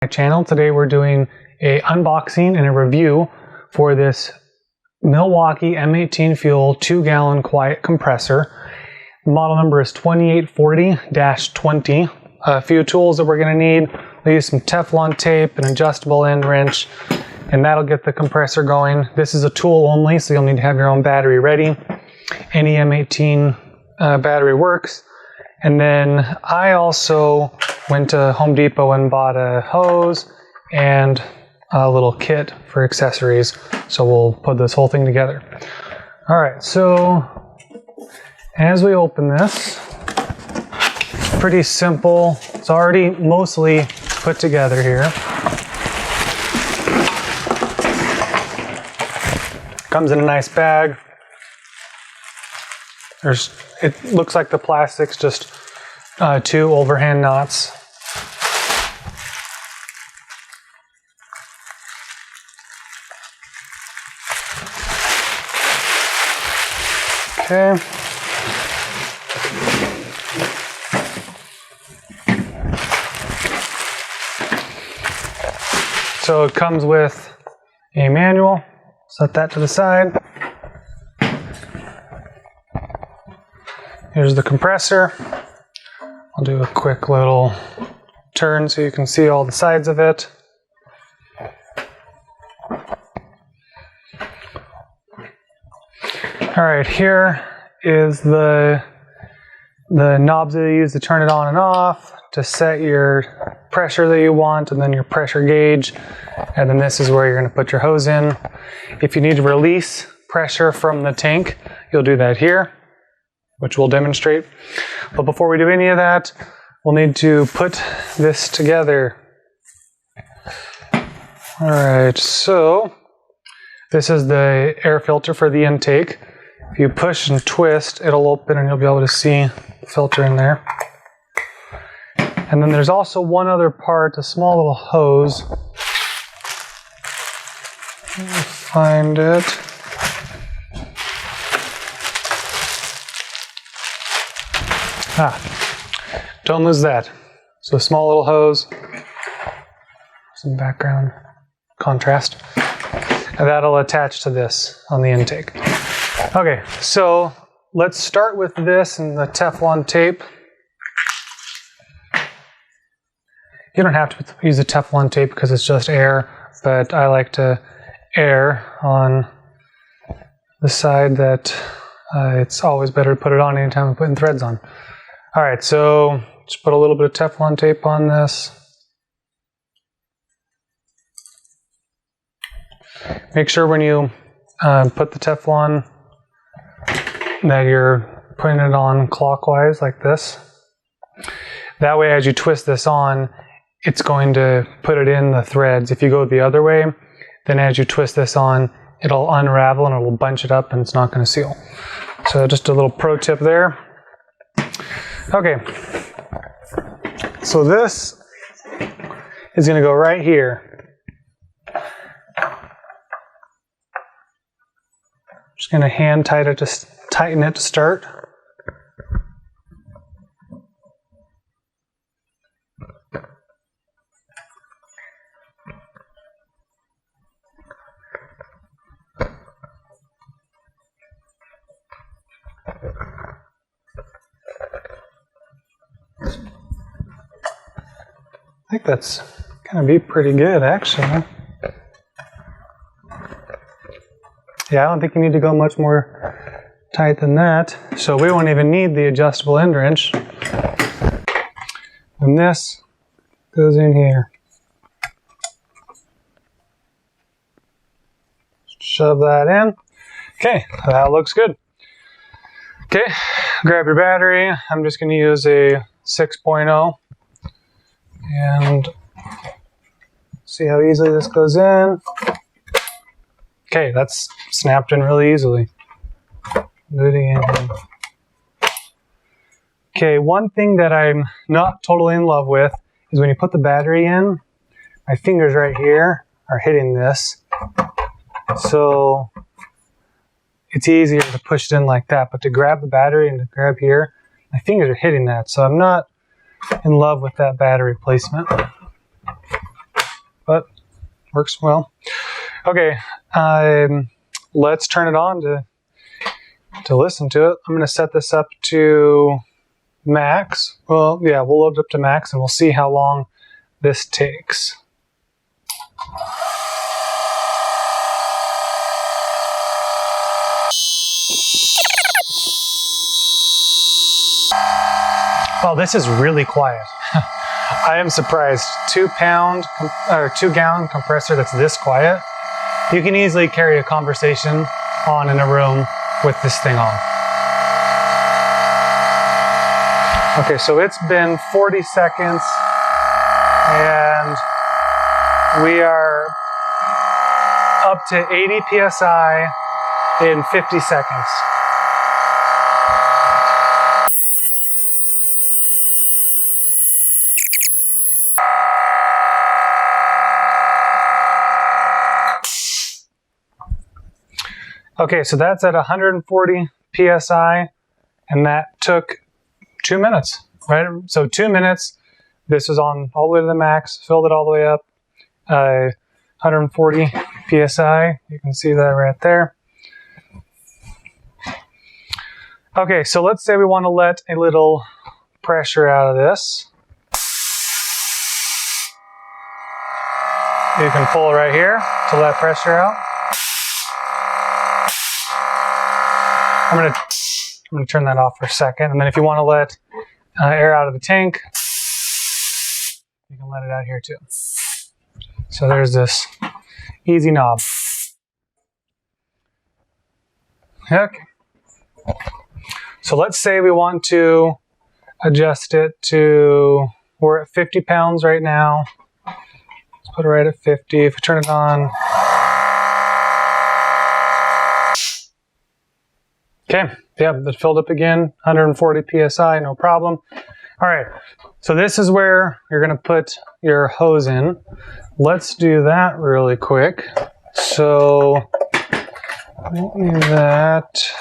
My channel. Today we're doing a unboxing and a review for this Milwaukee M18 Fuel 2-gallon quiet compressor. The model number is 2840-20. A few tools that we're going to need. We'll use some Teflon tape, an adjustable end wrench, and that'll get the compressor going. This is a tool only, so you'll need to have your own battery ready. Any M18 battery works. And then I also went to Home Depot and bought a hose and a little kit for accessories. So we'll put this whole thing together. All right, so as we open this, pretty simple. It's already mostly put together here. Comes in a nice bag. It looks like the plastic's just 2 overhand knots. Okay. So it comes with a manual. Set that to the side. Here's the compressor. I'll do a quick little turn so you can see all the sides of it. All right, here is the knobs that you use to turn it on and off, to set your pressure that you want, and then your pressure gauge. And then this is where you're going to put your hose in. If you need to release pressure from the tank, you'll do that here, which we'll demonstrate. But before we do any of that, we'll need to put this together. All right, so this is the air filter for the intake. If you push and twist, it'll open and you'll be able to see the filter in there. And then there's also one other part, a small little hose. Let me find it. Don't lose that. So a small little hose, some background contrast, and that'll attach to this on the intake. Okay, so let's start with this and the Teflon tape. You don't have to use a Teflon tape because it's just air, but I like to air on the side that it's always better to put it on anytime I'm putting threads on. All right, so just put a little bit of Teflon tape on this. Make sure when you put the Teflon that you're putting it on clockwise like this. That way, as you twist this on, it's going to put it in the threads. If you go the other way, then as you twist this on, it'll unravel and it'll bunch it up and it's not going to seal. So just a little pro tip there. Okay, so this is going to go right here. Just going to hand tighten it to start. I think that's going to be pretty good, actually. Yeah, I don't think you need to go much more tight than that. So we won't even need the adjustable end wrench. And this goes in here. Shove that in. Okay, that looks good. Okay, grab your battery. I'm just going to use a 6.0. And see how easily this goes in. Okay, that's snapped in really easily. Do it again. Okay, one thing that I'm not totally in love with is when you put the battery in, my fingers right here are hitting this. So it's easier to push it in like that, but to grab the battery and to grab here, my fingers are hitting that. So I'm not in love with that battery placement. but works well. Okay, let's turn it on to listen to it. I'm going to set this up to max. Well, yeah, we'll load it up to max and we'll see how long this takes. Oh, this is really quiet. I am surprised. 2 gallon compressor that's this quiet. You can easily carry a conversation on in a room with this thing on. Okay, so it's been 40 seconds and we are up to 80 PSI in 50 seconds. Okay, so that's at 140 PSI, and that took 2 minutes, right? So 2 minutes, this was on all the way to the max, filled it all the way up, 140 PSI, you can see that right there. Okay, so let's say we want to let a little pressure out of this. You can pull right here to let pressure out. I'm gonna turn that off for a second, and then if you want to let air out of the tank, you can let it out here too. So there's this easy knob. Okay. So let's say we want to adjust it to, we're at 50 pounds right now. Let's put it right at 50. If we turn it on. Okay, yeah, it filled up again, 140 PSI, no problem. All right, so this is where you're gonna put your hose in. Let's do that really quick. So, do that.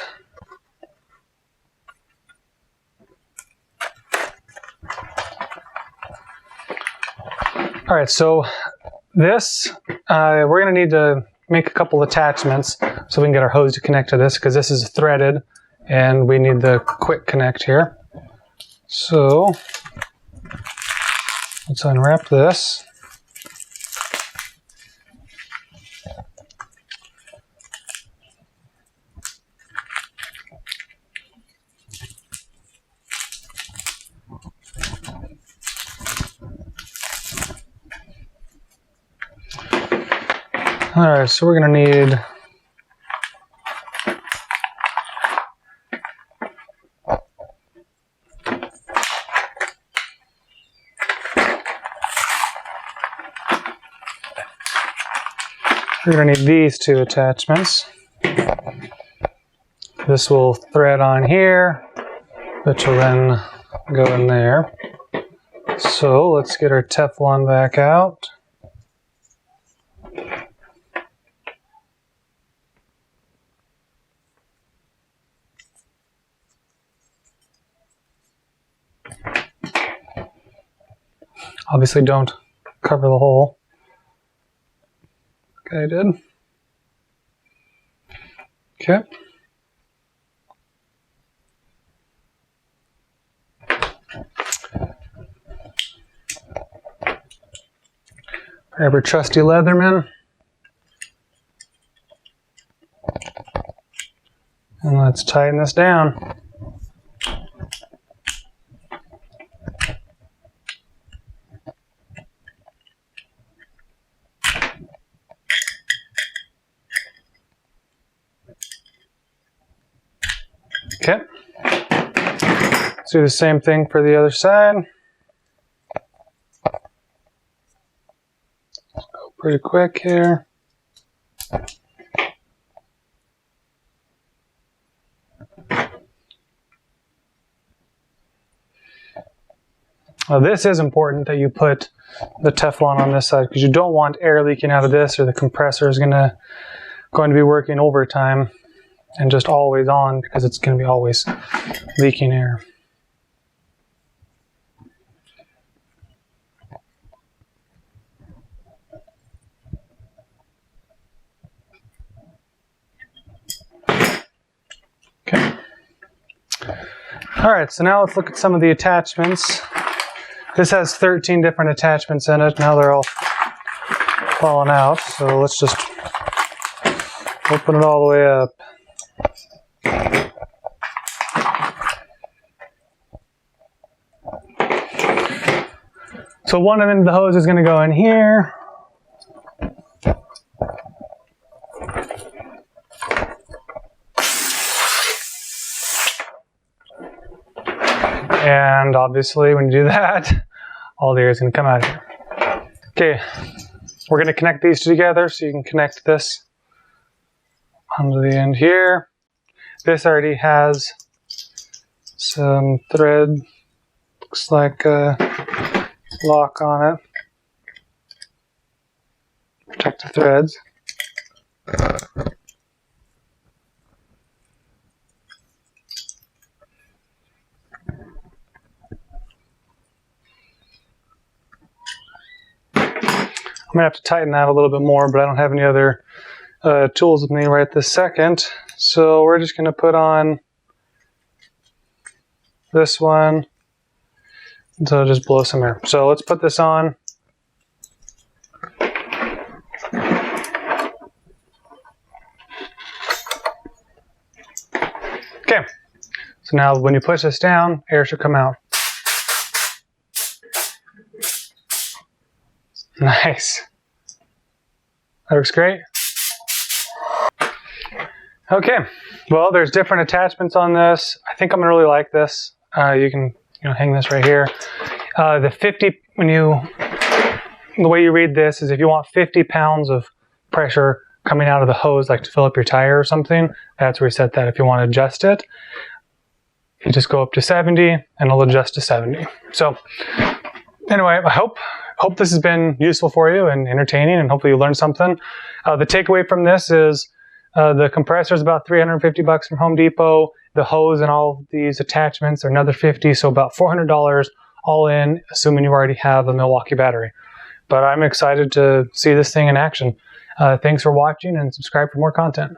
All right, so this, we're gonna need to make a couple attachments so we can get our hose to connect to this, because this is threaded and we need the quick connect here. So let's unwrap this. All right, so we're gonna need these 2 attachments. This will thread on here, which will then go in there. So let's get our Teflon back out. Obviously don't cover the hole. Okay, I did. Okay. Grab our trusty Leatherman. And let's tighten this down. Okay, let's do the same thing for the other side. Let's go pretty quick here. Now this is important that you put the Teflon on this side, because you don't want air leaking out of this, or the compressor is going to be working overtime and just always on, because it's going to be always leaking air. All right, so now let's look at some of the attachments. This has 13 different attachments in it. Now they're all falling out, so let's just open it all the way up. So one of the hose is going to go in here. And obviously when you do that, all the air is going to come out of here. Okay, we're going to connect these two together so you can connect this onto the end here. This already has some thread, looks like a lock on it. Protect the threads. I'm going to have to tighten that a little bit more, but I don't have any other tools with me right this second. So we're just going to put on this one. So just blow some air. So let's put this on. Okay. So now when you push this down, air should come out. Nice. That works great. Okay, well, there's different attachments on this. I think I'm gonna really like this. You can hang this right here. The 50, the way you read this is if you want 50 pounds of pressure coming out of the hose, like to fill up your tire or something, that's where you set that. If you want to adjust it, you just go up to 70 and it'll adjust to 70. So anyway, I hope this has been useful for you and entertaining, and hopefully you learned something. The takeaway from this is the compressor is about $350 from Home Depot. The hose and all these attachments are another $50, so about $400 all in, assuming you already have a Milwaukee battery. But I'm excited to see this thing in action. Thanks for watching, and subscribe for more content.